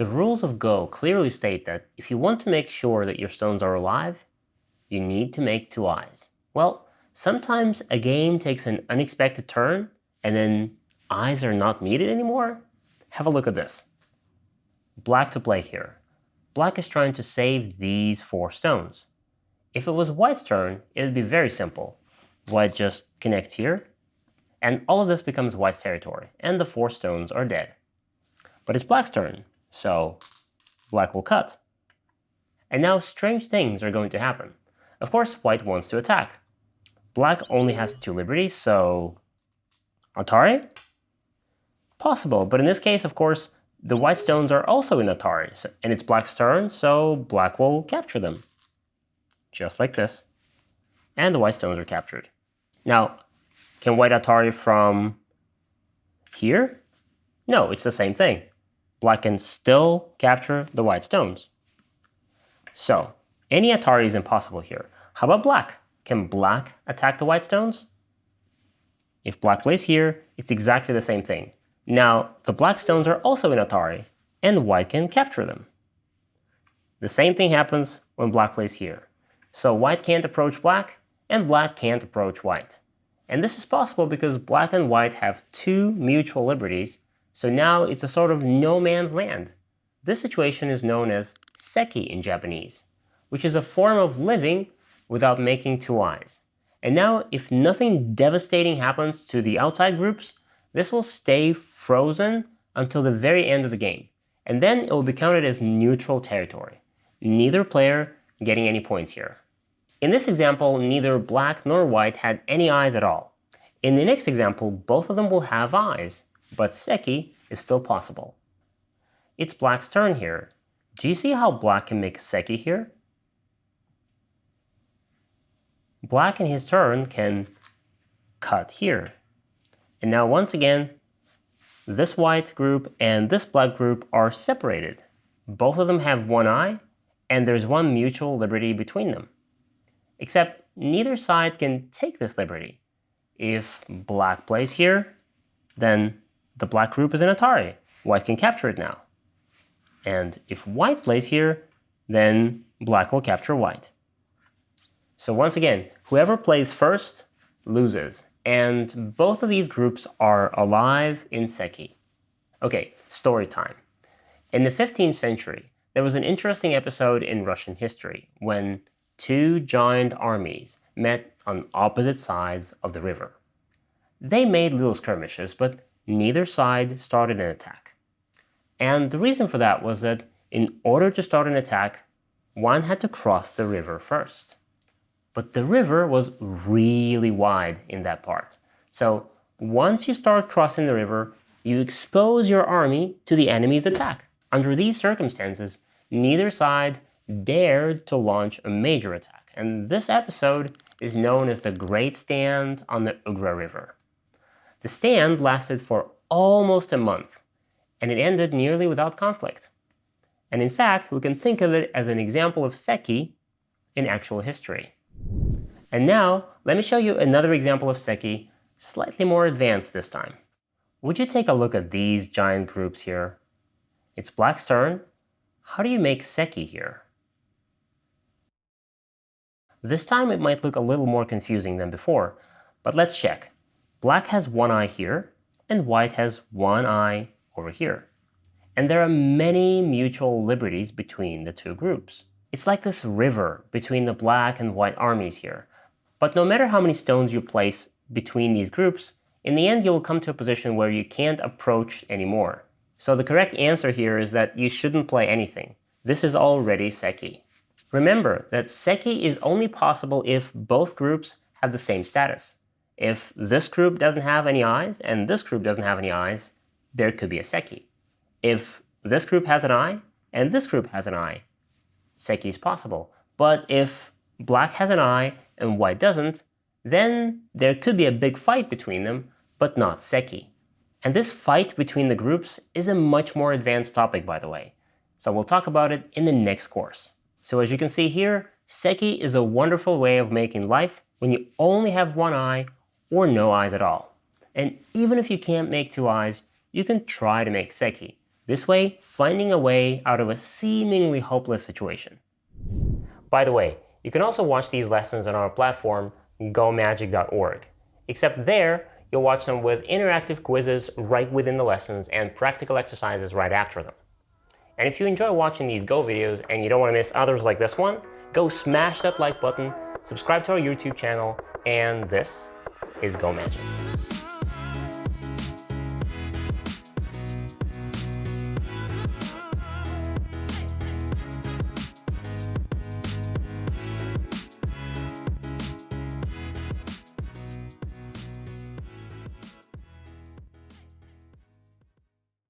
The rules of Go clearly state that if you want to make sure that your stones are alive, you need to make two eyes. Well, sometimes a game takes an unexpected turn and then eyes are not needed anymore. Have a look at this. Black to play here. Black is trying to save these 4 stones. If it was White's turn, it would be very simple. White just connects here, and all of this becomes White's territory, and the 4 stones are dead. But it's Black's turn, so Black will cut. And now strange things are going to happen. Of course, White wants to attack. Black only has 2 liberties, so Atari? Possible, but in this case, of course, the White stones are also in Atari, and it's Black's turn, so Black will capture them. Just like this. And the White stones are captured. Now, can White Atari from here? No, it's the same thing. Black can still capture the White stones. So, any Atari is impossible here. How about Black? Can Black attack the White stones? If Black plays here, it's exactly the same thing. Now, the Black stones are also in Atari, and White can capture them. The same thing happens when Black plays here. So White can't approach Black, and Black can't approach White. And this is possible because Black and White have 2 mutual liberties, so now it's a sort of no man's land. This situation is known as Seki in Japanese, which is a form of living without making 2 eyes. And now, if nothing devastating happens to the outside groups, this will stay frozen until the very end of the game, and then it will be counted as neutral territory. Neither player getting any points here. In this example, neither Black nor White had any eyes at all. In the next example, both of them will have eyes, but Seki is still possible. It's Black's turn here. Do you see how Black can make Seki here? Black in his turn can cut here. And now once again, this White group and this Black group are separated. Both of them have 1 eye, and there's 1 mutual liberty between them. Except neither side can take this liberty. If Black plays here, then the Black group is in Atari. White can capture it now. And if White plays here, then Black will capture White. So once again, whoever plays first loses. And both of these groups are alive in Seki. Okay, story time. In the 15th century, there was an interesting episode in Russian history when 2 giant armies met on opposite sides of the river. They made little skirmishes, but neither side started an attack. And the reason for that was that in order to start an attack, one had to cross the river first. But the river was really wide in that part. So once you start crossing the river, you expose your army to the enemy's attack. Under these circumstances, neither side dared to launch a major attack. And this episode is known as the Great Stand on the Ugra River. The stand lasted for almost a month, and it ended nearly without conflict. And in fact, we can think of it as an example of Seki in actual history. And now, let me show you another example of Seki, slightly more advanced this time. Would you take a look at these giant groups here? It's Black's turn. How do you make Seki here? This time it might look a little more confusing than before, but let's check. Black has 1 eye here, and White has 1 eye over here. And there are many mutual liberties between the 2 groups. It's like this river between the Black and White armies here. But no matter how many stones you place between these groups, in the end you will come to a position where you can't approach anymore. So the correct answer here is that you shouldn't play anything. This is already Seki. Remember that Seki is only possible if both groups have the same status. If this group doesn't have any eyes and this group doesn't have any eyes, there could be a Seki. If this group has an eye and this group has an eye, Seki is possible. But if Black has an eye and White doesn't, then there could be a big fight between them, but not Seki. And this fight between the groups is a much more advanced topic, by the way. So we'll talk about it in the next course. So as you can see here, Seki is a wonderful way of making life when you only have 1 eye or no eyes at all. And even if you can't make 2 eyes, you can try to make Seki. This way, finding a way out of a seemingly hopeless situation. By the way, you can also watch these lessons on our platform, gomagic.org. Except there, you'll watch them with interactive quizzes right within the lessons and practical exercises right after them. And if you enjoy watching these Go videos and you don't want to miss others like this one, go smash that like button, subscribe to our YouTube channel, and this is Go Magic.